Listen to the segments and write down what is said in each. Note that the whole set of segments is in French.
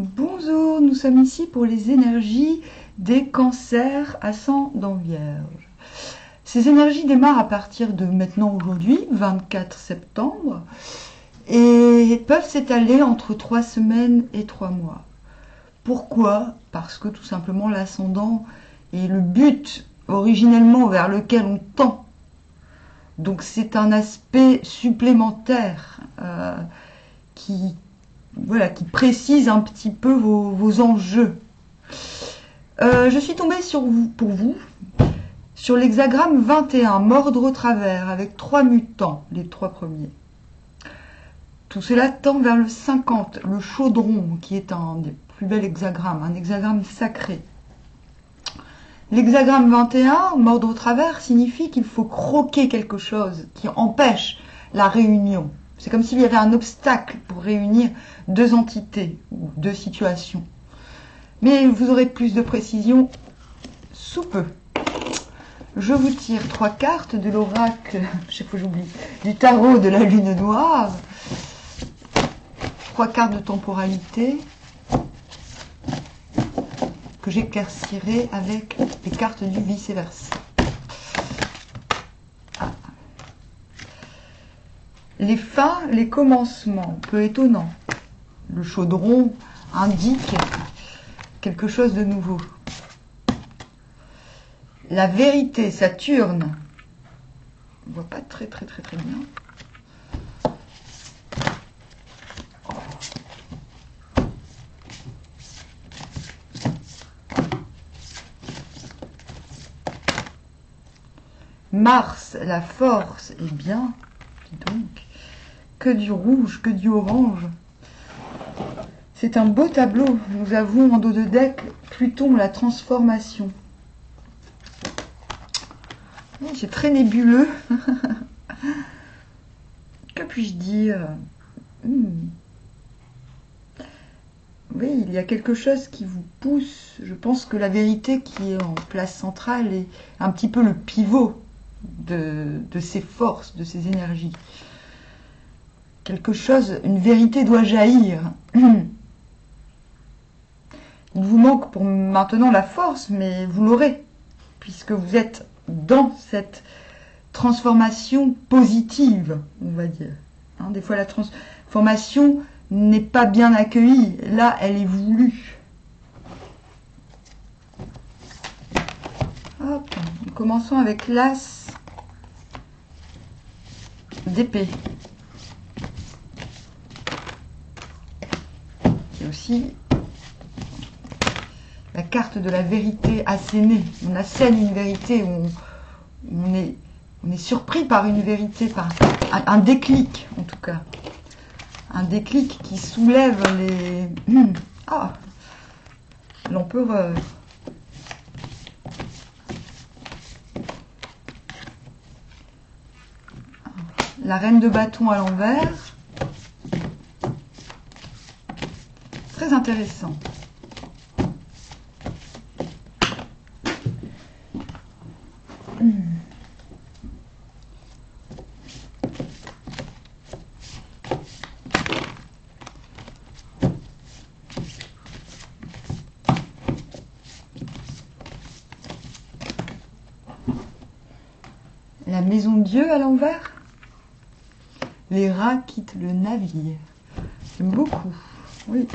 Bonjour, nous sommes ici pour les énergies des cancers ascendant Vierge. Ces énergies démarrent à partir de maintenant aujourd'hui, 24 septembre, et peuvent s'étaler entre 3 semaines et 3 mois. Pourquoi? Parce que tout simplement l'ascendant est le but originellement vers lequel on tend. Donc c'est un aspect supplémentaire qui précise un petit peu vos enjeux. Je suis tombée pour vous sur l'hexagramme 21, mordre au travers, avec 3 mutants, les 3 premiers. Tout cela tend vers le 50, le chaudron, qui est un des plus bels hexagrammes, un hexagramme sacré. L'hexagramme 21, mordre au travers, signifie qu'il faut croquer quelque chose qui empêche la réunion. C'est comme s'il y avait un obstacle pour réunir deux entités ou deux situations. Mais vous aurez plus de précision sous peu. Je vous tire 3 cartes de l'oracle, chaque fois j'oublie, du tarot de la lune noire. 3 cartes de temporalité que j'éclaircirai avec les cartes du vice-versa. Les fins, les commencements, peu étonnant. Le chaudron indique quelque chose de nouveau. La vérité, Saturne. On ne voit pas très bien. Mars, la force, eh bien, dis donc, que du rouge, que du orange. C'est un beau tableau. Nous avons en dos de deck Pluton, la transformation. C'est très nébuleux. Que puis-je dire? Oui, il y a quelque chose qui vous pousse. Je pense que la vérité qui est en place centrale est un petit peu le pivot de ces forces, de ces énergies. Quelque chose, une vérité doit jaillir. Il vous manque pour maintenant la force, mais vous l'aurez, puisque vous êtes dans cette transformation positive, on va dire. Des fois, la transformation n'est pas bien accueillie. Là, elle est voulue. Hop, commençons avec l'as d'épée. Qui est aussi la carte de la vérité assénée. On assène une vérité, on est surpris par une vérité, par un déclic en tout cas. Un déclic qui soulève les... l'empereur. La reine de bâton à l'envers. Très intéressant. La maison de Dieu à l'envers. Les rats quittent le navire. J'aime beaucoup. Oui.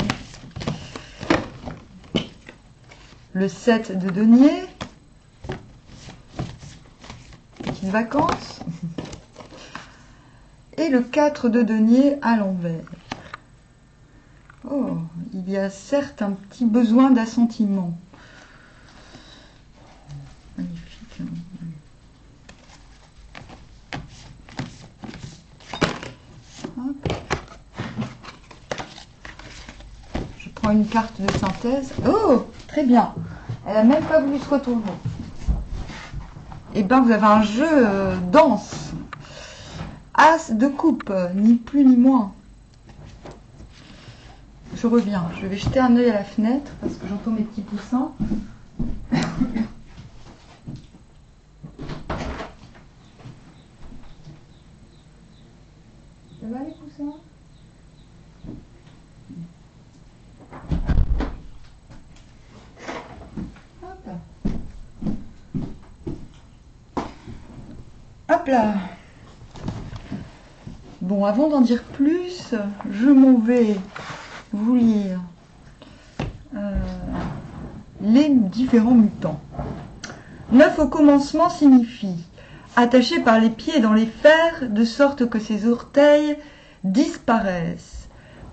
Le 7 de denier. Petites vacances. Et le 4 de denier à l'envers. Oh, il y a certes un petit besoin d'assentiment. Magnifique. Je prends une carte de synthèse. Oh, très bien. Elle n'a même pas voulu se retourner. Eh bien, vous avez un jeu dense. As de coupe, ni plus ni moins. Je reviens. Je vais jeter un œil à la fenêtre parce que j'entends mes petits poussins. Ça va les poussins? Hop là. Bon, avant d'en dire plus, je m'en vais vous lire les différents mutants. 9 au commencement signifie attaché par les pieds dans les fers, de sorte que ses orteils disparaissent.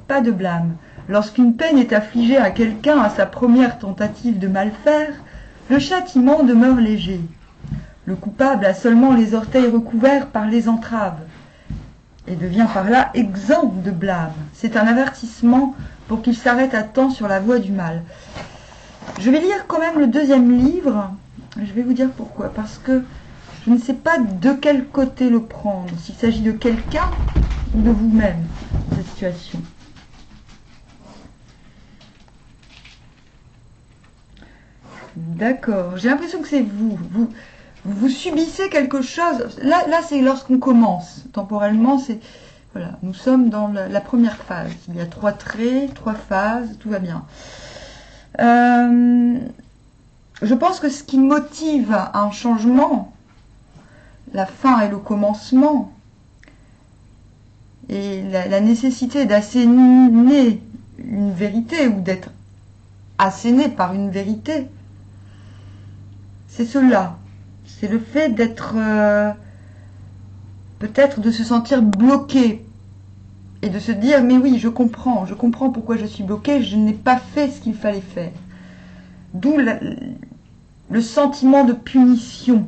Pas de blâme. Lorsqu'une peine est affligée à quelqu'un à sa première tentative de mal faire, le châtiment demeure léger. Le coupable a seulement les orteils recouverts par les entraves et devient par là exempt de blâme. C'est un avertissement pour qu'il s'arrête à temps sur la voie du mal. Je vais lire quand même le deuxième livre. Je vais vous dire pourquoi. Parce que je ne sais pas de quel côté le prendre. S'il s'agit de quelqu'un ou de vous-même, cette situation. D'accord. J'ai l'impression que c'est vous. Vous subissez quelque chose. Là c'est lorsqu'on commence. Temporellement, c'est... Voilà, nous sommes dans la première phase. Il y a 3 traits, 3 phases, tout va bien. Je pense que ce qui motive un changement, la fin et le commencement, et la nécessité d'asséner une vérité ou d'être asséné par une vérité, c'est cela. C'est le fait d'être, peut-être de se sentir bloqué et de se dire, mais oui, je comprends pourquoi je suis bloqué, je n'ai pas fait ce qu'il fallait faire. D'où le sentiment de punition.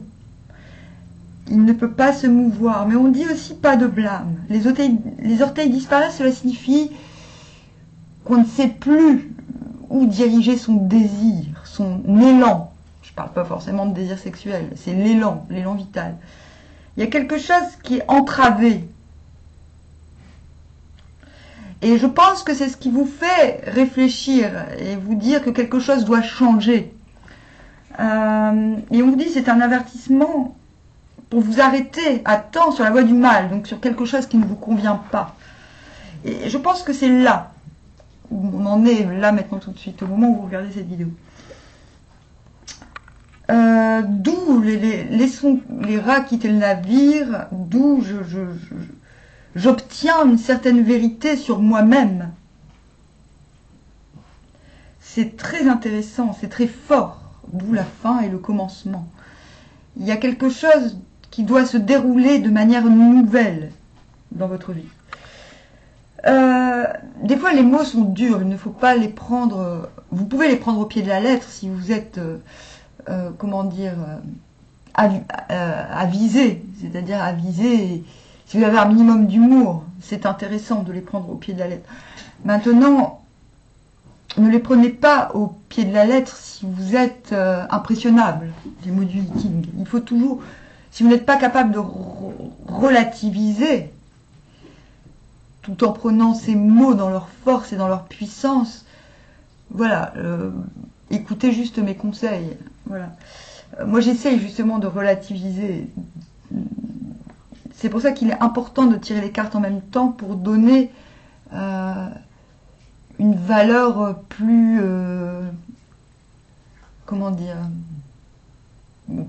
Il ne peut pas se mouvoir. Mais on dit aussi pas de blâme. Les orteils disparaissent, cela signifie qu'on ne sait plus où diriger son désir, son élan. Je ne parle pas forcément de désir sexuel, c'est l'élan vital. Il y a quelque chose qui est entravé. Et je pense que c'est ce qui vous fait réfléchir et vous dire que quelque chose doit changer. Et on vous dit c'est un avertissement pour vous arrêter à temps sur la voie du mal, donc sur quelque chose qui ne vous convient pas. Et je pense que c'est là où on en est, là maintenant tout de suite, au moment où vous regardez cette vidéo. D'où laissons les rats quitter le navire, d'où j'obtiens une certaine vérité sur moi-même. C'est très intéressant, c'est très fort, d'où la fin et le commencement. Il y a quelque chose qui doit se dérouler de manière nouvelle dans votre vie. Des fois, les mots sont durs, il ne faut pas les prendre... Vous pouvez les prendre au pied de la lettre si vous êtes, comment dire, avisé, c'est-à-dire avisé... Si vous avez un minimum d'humour, c'est intéressant de les prendre au pied de la lettre. Maintenant, ne les prenez pas au pied de la lettre si vous êtes impressionnable, les mots du Viking. Il faut toujours, si vous n'êtes pas capable de relativiser, tout en prenant ces mots dans leur force et dans leur puissance, voilà, écoutez juste mes conseils. Voilà. Moi, j'essaye justement de relativiser. C'est pour ça qu'il est important de tirer les cartes en même temps pour donner une valeur plus, comment dire,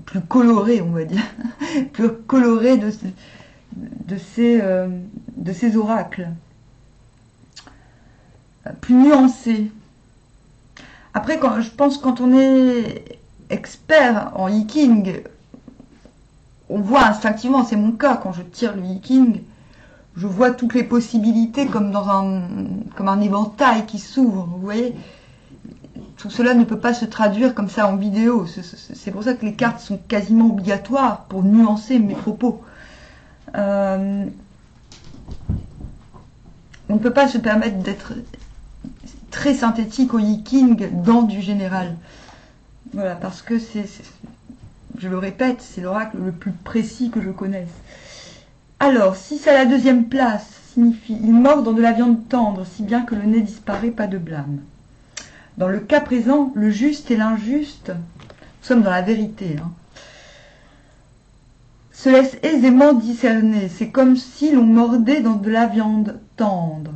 plus colorée, on va dire, plus colorée de ces oracles, plus nuancée. Après, je pense quand on est expert en Viking, on voit instinctivement, c'est mon cas, quand je tire le Viking, je vois toutes les possibilités comme dans un éventail qui s'ouvre, vous voyez. Tout cela ne peut pas se traduire comme ça en vidéo. C'est pour ça que les cartes sont quasiment obligatoires pour nuancer mes propos. On ne peut pas se permettre d'être très synthétique au Viking dans du général. Voilà, parce que je le répète, c'est l'oracle le plus précis que je connaisse. Alors, si c'est à la deuxième place, signifie « il mord dans de la viande tendre, si bien que le nez disparaît, pas de blâme ». Dans le cas présent, le juste et l'injuste, nous sommes dans la vérité, se laissent aisément discerner. C'est comme si l'on mordait dans de la viande tendre.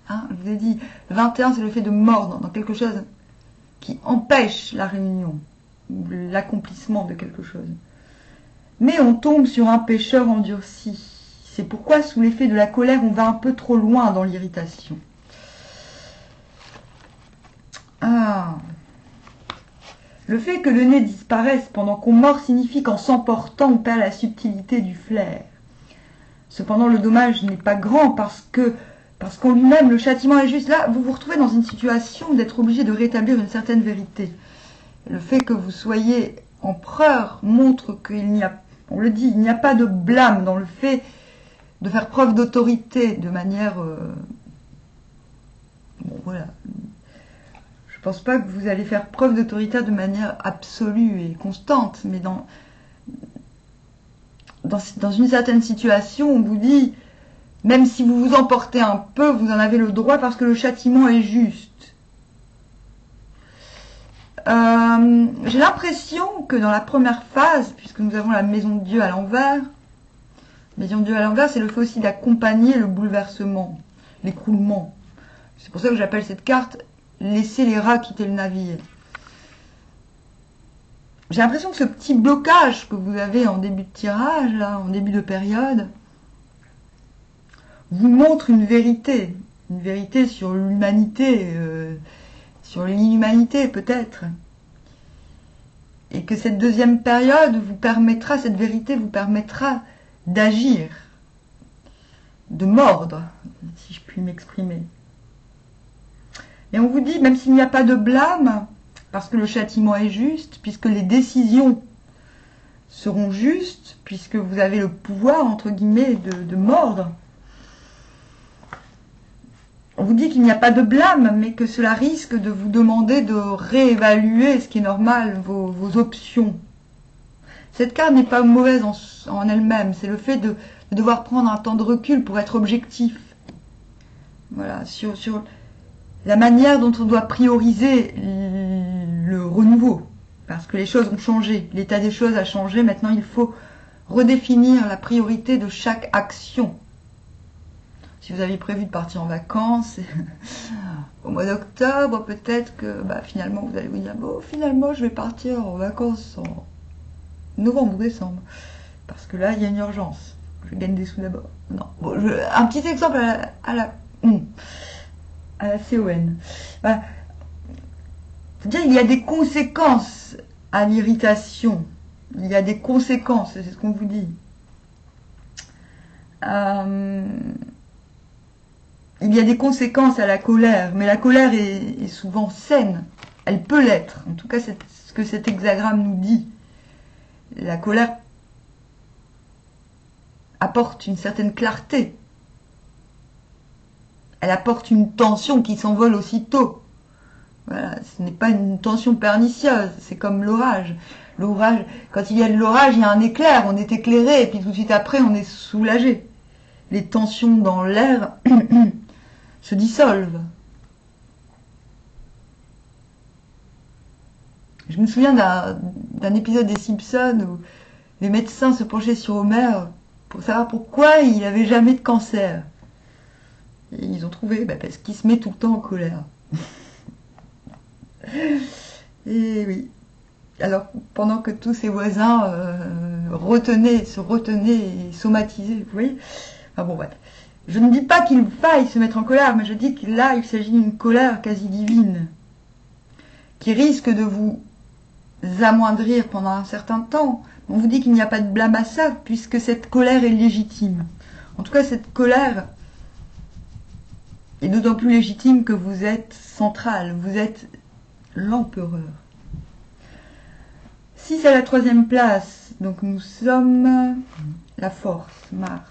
Je vous ai dit, le 21, c'est le fait de mordre dans quelque chose qui empêche la réunion, l'accomplissement de quelque chose. Mais on tombe sur un pécheur endurci. C'est pourquoi, sous l'effet de la colère, on va un peu trop loin dans l'irritation. Ah. Le fait que le nez disparaisse pendant qu'on mord signifie qu'en s'emportant, on perd la subtilité du flair. Cependant, le dommage n'est pas grand parce qu'en lui-même, le châtiment est juste. Là, vous vous retrouvez dans une situation d'être obligé de rétablir une certaine vérité. Le fait que vous soyez empereur montre qu'il n'y a, on le dit, il n'y a pas de blâme dans le fait de faire preuve d'autorité de manière... bon, voilà. Je ne pense pas que vous allez faire preuve d'autorité de manière absolue et constante, mais dans une certaine situation, on vous dit, même si vous vous emportez un peu, vous en avez le droit parce que le châtiment est juste. J'ai l'impression que dans la première phase, puisque nous avons la maison de Dieu à l'envers, la maison de Dieu à l'envers, c'est le fait aussi d'accompagner le bouleversement, l'écroulement. C'est pour ça que j'appelle cette carte « Laisser les rats quitter le navire ». J'ai l'impression que ce petit blocage que vous avez en début de tirage, là, en début de période, vous montre une vérité sur l'humanité, sur l'inhumanité peut-être. Et que cette deuxième période vous permettra, cette vérité vous permettra d'agir, de mordre, si je puis m'exprimer. Et on vous dit, même s'il n'y a pas de blâme, parce que le châtiment est juste, puisque les décisions seront justes, puisque vous avez le pouvoir, entre guillemets, de mordre, on vous dit qu'il n'y a pas de blâme, mais que cela risque de vous demander de réévaluer, ce qui est normal, vos options. Cette carte n'est pas mauvaise en elle-même, c'est le fait de devoir prendre un temps de recul pour être objectif. Voilà, sur la manière dont on doit prioriser le renouveau, parce que les choses ont changé, l'état des choses a changé, maintenant il faut redéfinir la priorité de chaque action. Si vous aviez prévu de partir en vacances au mois d'octobre, peut-être que finalement vous allez vous dire, bon, finalement je vais partir en vacances en novembre ou décembre, parce que là il y a une urgence, je gagne des sous d'abord. Non, bon, un petit exemple à la CON. C'est-à-dire il y a des conséquences à l'irritation, il y a des conséquences, c'est ce qu'on vous dit. Il y a des conséquences à la colère, mais la colère est souvent saine. Elle peut l'être. En tout cas, c'est ce que cet hexagramme nous dit. La colère apporte une certaine clarté. Elle apporte une tension qui s'envole aussitôt. Voilà, ce n'est pas une tension pernicieuse, c'est comme l'orage. L'orage, quand il y a de l'orage, il y a un éclair, on est éclairé, et puis tout de suite après, on est soulagé. Les tensions dans l'air se dissolvent. Je me souviens d'un épisode des Simpsons où les médecins se penchaient sur Homer pour savoir pourquoi il n'avait jamais de cancer. Et ils ont trouvé, parce qu'il se met tout le temps en colère. Et oui. Alors, pendant que tous ses voisins se retenaient et somatisaient, vous voyez. Enfin bon, bref. Je ne dis pas qu'il faille se mettre en colère, mais je dis que là, il s'agit d'une colère quasi divine, qui risque de vous amoindrir pendant un certain temps. On vous dit qu'il n'y a pas de blâme à ça, puisque cette colère est légitime. En tout cas, cette colère est d'autant plus légitime que vous êtes central, vous êtes l'empereur. 6 à la 3e place, donc nous sommes la force, Mars.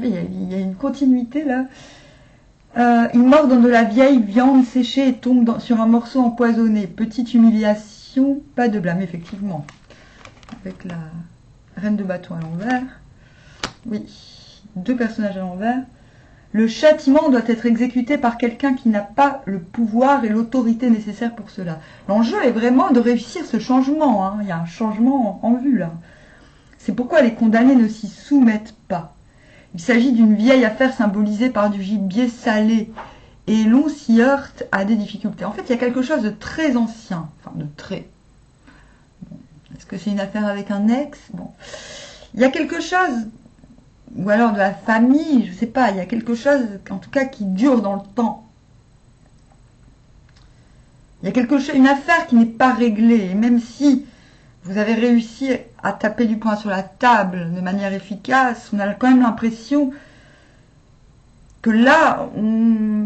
Il y a une continuité là. Il mord dans de la vieille viande séchée et tombe sur un morceau empoisonné. Petite humiliation, pas de blâme, effectivement. Avec la reine de bâton à l'envers. Oui, 2 personnages à l'envers. Le châtiment doit être exécuté par quelqu'un qui n'a pas le pouvoir et l'autorité nécessaires pour cela. L'enjeu est vraiment de réussir ce changement. Hein. Il y a un changement en vue là. C'est pourquoi les condamnés ne s'y soumettent pas. Il s'agit d'une vieille affaire symbolisée par du gibier salé et l'on s'y heurte à des difficultés. En fait, il y a quelque chose de très ancien, enfin de très... Bon, est-ce que c'est une affaire avec un ex? Bon, il y a quelque chose, ou alors de la famille, je sais pas, il y a quelque chose, en tout cas, qui dure dans le temps. Il y a quelque chose, une affaire qui n'est pas réglée, et même si vous avez réussi à taper du poing sur la table de manière efficace, on a quand même l'impression que là, on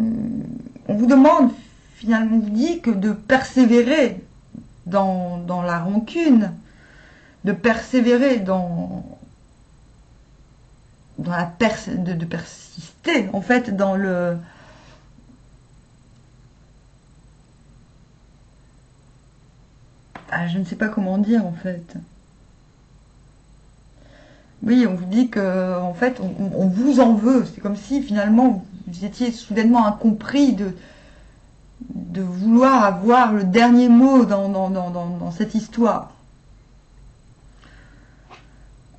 vous demande, finalement, on vous dit que de persévérer dans la rancune, de persévérer de persister, en fait, dans le... Ah, je ne sais pas comment dire, en fait. Oui, on vous dit que, en fait, on vous en veut. C'est comme si, finalement, vous étiez soudainement incompris de vouloir avoir le dernier mot dans cette histoire.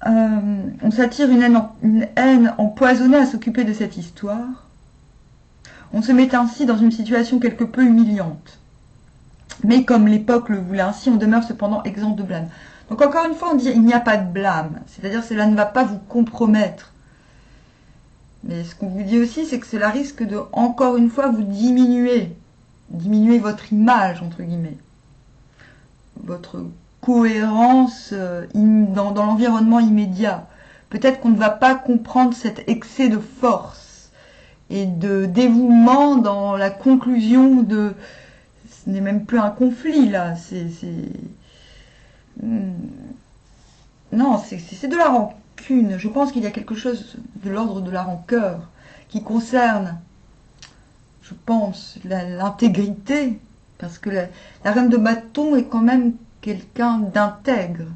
On s'attire une haine empoisonnée à s'occuper de cette histoire. On se met ainsi dans une situation quelque peu humiliante. Mais comme l'époque le voulait ainsi, on demeure cependant exempt de blâme. Donc encore une fois, on dit il n'y a pas de blâme. C'est-à-dire que cela ne va pas vous compromettre. Mais ce qu'on vous dit aussi, c'est que cela risque de, encore une fois, vous diminuer votre image, entre guillemets. Votre cohérence dans l'environnement immédiat. Peut-être qu'on ne va pas comprendre cet excès de force et de dévouement dans la conclusion de... Ce n'est même plus un conflit, là. Non, c'est de la rancune. Je pense qu'il y a quelque chose de l'ordre de la rancœur qui concerne, je pense, l'intégrité. Parce que la reine de bâton est quand même quelqu'un d'intègre.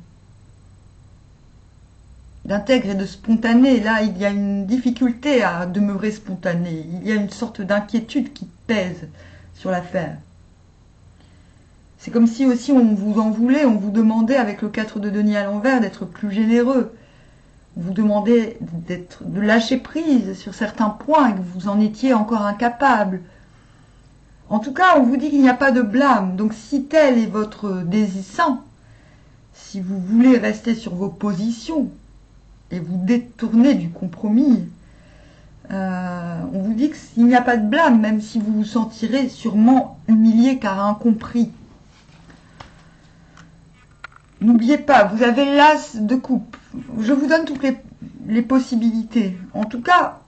D'intègre et de spontané. Là, il y a une difficulté à demeurer spontané. Il y a une sorte d'inquiétude qui pèse sur l'affaire. C'est comme si aussi on vous en voulait, on vous demandait avec le 4 de denier à l'envers d'être plus généreux. On vous demandait de lâcher prise sur certains points et que vous en étiez encore incapable. En tout cas, on vous dit qu'il n'y a pas de blâme. Donc si tel est votre désir, si vous voulez rester sur vos positions et vous détourner du compromis, on vous dit qu'il n'y a pas de blâme, même si vous vous sentirez sûrement humilié car incompris. N'oubliez pas, vous avez l'as de coupe. Je vous donne toutes les possibilités. En tout cas,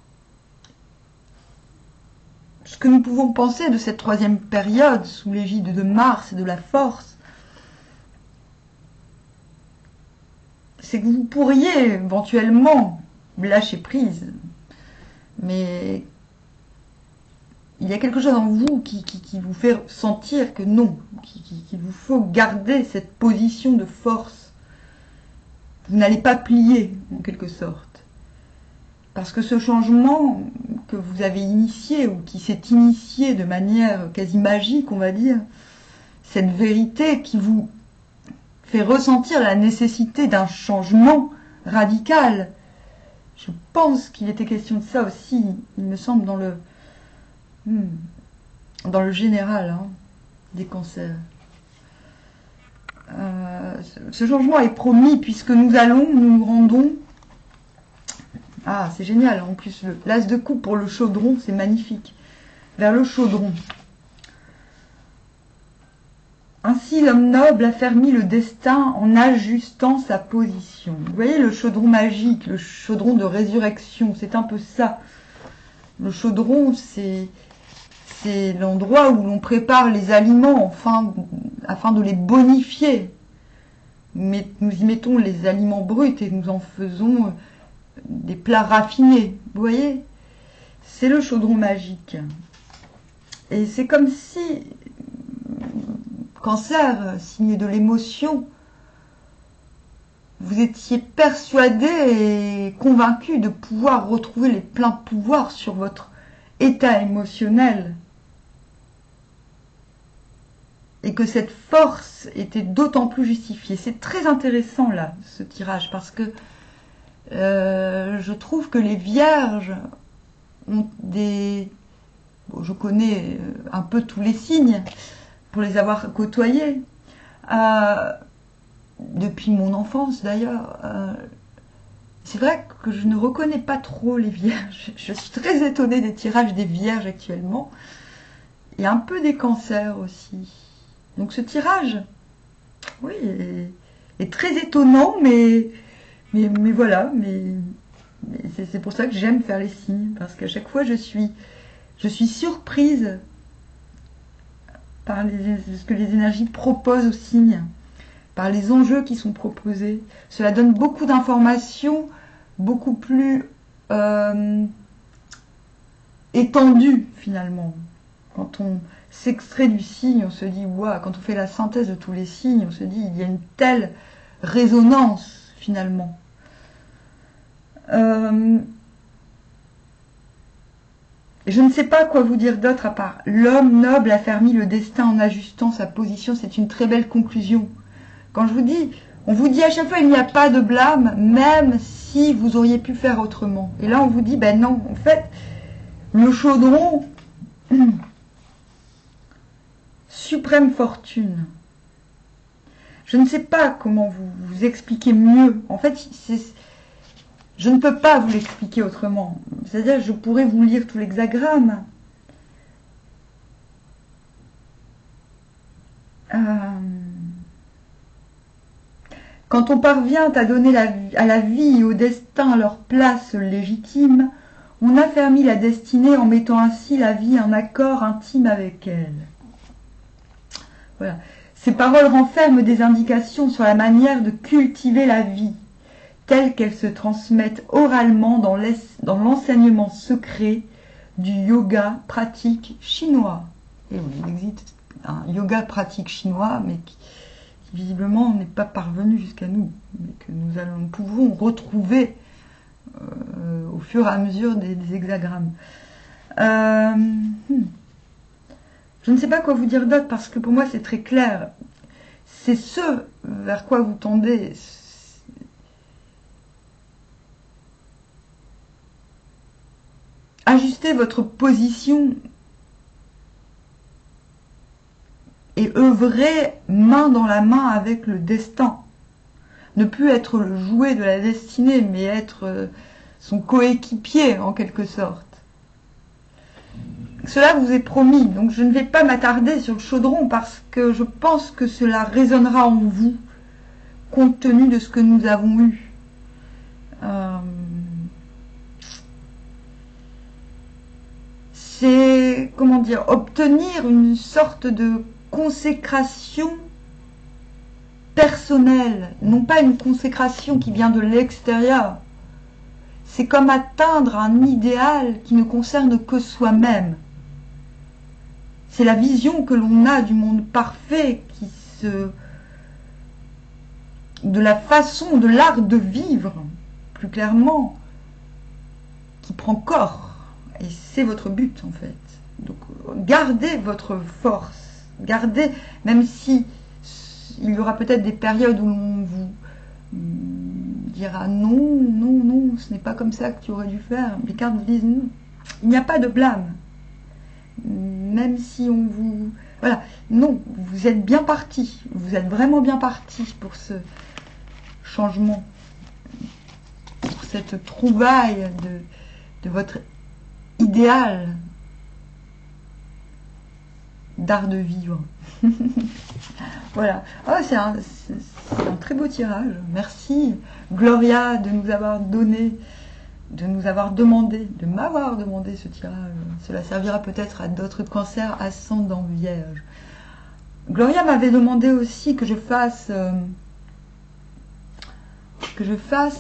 ce que nous pouvons penser de cette troisième période, sous l'égide de Mars et de la force, c'est que vous pourriez éventuellement lâcher prise. Mais il y a quelque chose en vous qui vous fait sentir que non, qu'il vous faut garder cette position de force. Vous n'allez pas plier, en quelque sorte. Parce que ce changement que vous avez initié, ou qui s'est initié de manière quasi magique, on va dire, cette vérité qui vous fait ressentir la nécessité d'un changement radical. Je pense qu'il était question de ça aussi, il me semble, dans le général des cancers. Ce changement est promis puisque nous nous rendons... Ah, c'est génial, en plus, l'as de coupe pour le chaudron, c'est magnifique. Vers le chaudron. Ainsi, l'homme noble affermit le destin en ajustant sa position. Vous voyez le chaudron magique, le chaudron de résurrection, c'est un peu ça. Le chaudron, c'est l'endroit où l'on prépare les aliments afin de les bonifier. Mais nous y mettons les aliments bruts et nous en faisons des plats raffinés. Vous voyez? C'est le chaudron magique. Et c'est comme si, Cancer, signe de l'émotion, vous étiez persuadé et convaincu de pouvoir retrouver les pleins pouvoirs sur votre état émotionnel. Et que cette force était d'autant plus justifiée. C'est très intéressant là, ce tirage, parce que je trouve que les vierges ont des... Bon, je connais un peu tous les signes, pour les avoir côtoyés, depuis mon enfance d'ailleurs. C'est vrai que je ne reconnais pas trop les vierges. Je suis très étonnée des tirages des vierges actuellement. Et un peu des cancers aussi. Donc ce tirage, oui, est très étonnant, mais voilà. Mais c'est pour ça que j'aime faire les signes. Parce qu'à chaque fois, je suis surprise par ce que les énergies proposent aux signes, par les enjeux qui sont proposés. Cela donne beaucoup d'informations, beaucoup plus étendues finalement. Quand on s'extrait du signe, on se dit, waouh, quand on fait la synthèse de tous les signes, on se dit, il y a une telle résonance finalement. Je ne sais pas quoi vous dire d'autre à part l'homme noble a fermi le destin en ajustant sa position. C'est une très belle conclusion. Quand je vous dis, on vous dit à chaque fois il n'y a pas de blâme, même si vous auriez pu faire autrement. Et là on vous dit, ben non, en fait, le chaudron, suprême fortune. Je ne sais pas comment vous expliquer mieux. En fait, je ne peux pas vous l'expliquer autrement. C'est-à-dire, je pourrais vous lire tout l'hexagramme. Quand on parvient à donner à la vie et au destin leur place légitime, on affermit la destinée en mettant ainsi la vie en accord intime avec elle. Voilà. Ces paroles renferment des indications sur la manière de cultiver la vie, telles qu'elles se transmettent oralement dans l'enseignement secret du yoga pratique chinois. Et oui, il existe un yoga pratique chinois, mais qui visiblement n'est pas parvenu jusqu'à nous, mais que nous pouvons retrouver au fur et à mesure des hexagrammes. Je ne sais pas quoi vous dire d'autre, parce que pour moi c'est très clair. C'est ce vers quoi vous tendez. Ajustez votre position et œuvrez main dans la main avec le destin. Ne plus être le jouet de la destinée, mais être son coéquipier en quelque sorte. Cela vous est promis, donc je ne vais pas m'attarder sur le chaudron parce que je pense que cela résonnera en vous, compte tenu de ce que nous avons eu. C'est, comment dire, obtenir une sorte de consécration personnelle, non pas une consécration qui vient de l'extérieur. C'est comme atteindre un idéal qui ne concerne que soi-même. C'est la vision que l'on a du monde parfait de la façon, de l'art de vivre, plus clairement, qui prend corps. Et c'est votre but en fait. Donc gardez votre force, gardez, même si il y aura peut-être des périodes où l'on vous dira non, non, non, ce n'est pas comme ça que tu aurais dû faire. Les cartes vous disent non, il n'y a pas de blâme. Même si on vous... Voilà, non, vous êtes bien parti, vous êtes vraiment bien parti pour ce changement, pour cette trouvaille de votre idéal d'art de vivre. Voilà. Oh, c'est un très beau tirage. Merci Gloria de nous avoir donné, de nous avoir demandé, de m'avoir demandé ce tirage. Cela servira peut-être à d'autres cancers ascendant vierge. Gloria m'avait demandé aussi que je fasse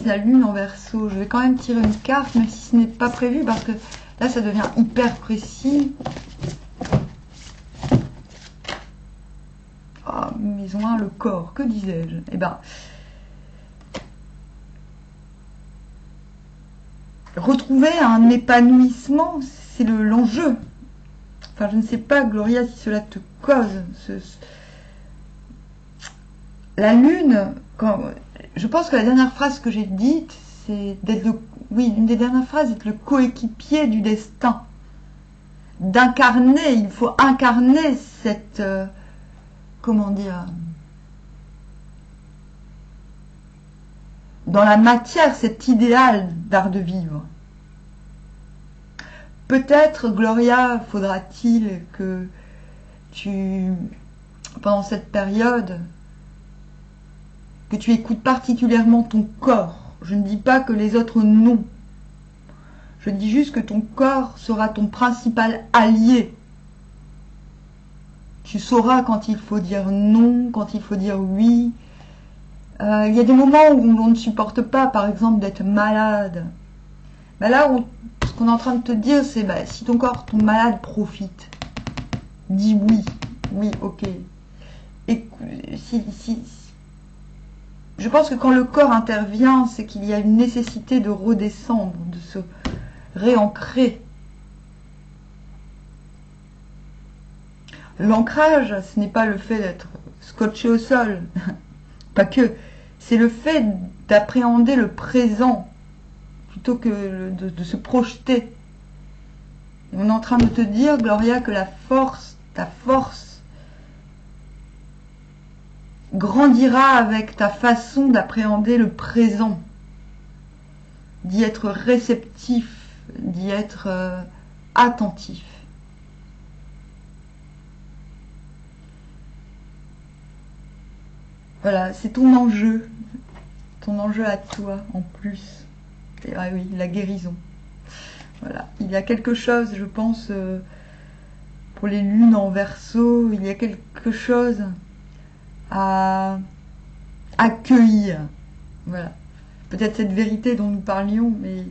la lune en Verseau. Je vais quand même tirer une carte, même si ce n'est pas prévu, parce que là, ça devient hyper précis. Oh, maison 1, le corps, que disais-je? Eh ben, retrouver un épanouissement, c'est l'enjeu. Enfin, je ne sais pas, Gloria, si cela te cause. La lune, je pense que la dernière phrase que j'ai dite, c'est d'être oui, une des dernières phrases, être le coéquipier du destin. D'incarner, il faut incarner cette... comment dire, dans la matière cet idéal d'art de vivre. Peut-être, Gloria, faudra-t-il que tu, pendant cette période, que tu écoutes particulièrement ton corps. Je ne dis pas que les autres non. Je dis juste que ton corps sera ton principal allié. Tu sauras quand il faut dire non, quand il faut dire oui. Il y a des moments où on ne supporte pas, par exemple, d'être malade. Ben là, ce qu'on est en train de te dire, c'est si ton corps tombe malade, profite. Dis oui. Oui, ok. Et je pense que quand le corps intervient, c'est qu'il y a une nécessité de redescendre, de se réancrer. L'ancrage, ce n'est pas le fait d'être scotché au sol, pas que. C'est le fait d'appréhender le présent plutôt que de se projeter. Et on est en train de te dire, Gloria, que la force, ta force, grandira avec ta façon d'appréhender le présent, d'y être réceptif, d'y être attentif. Voilà, c'est ton enjeu à toi en plus. Et, ah oui, la guérison. Voilà, il y a quelque chose, je pense, pour les lunes en Verseau, il y a quelque chose à accueillir. Voilà, peut-être cette vérité dont nous parlions, mais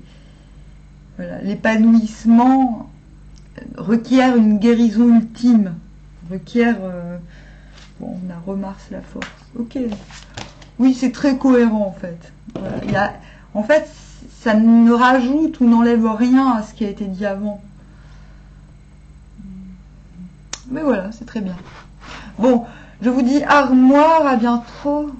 voilà, l'épanouissement requiert une guérison ultime, requiert bon, on a Remars la force. Ok. Oui, c'est très cohérent en fait. Voilà. En fait, ça ne rajoute ou n'enlève rien à ce qui a été dit avant. Mais voilà, c'est très bien. Bon, je vous dis au revoir, à bientôt.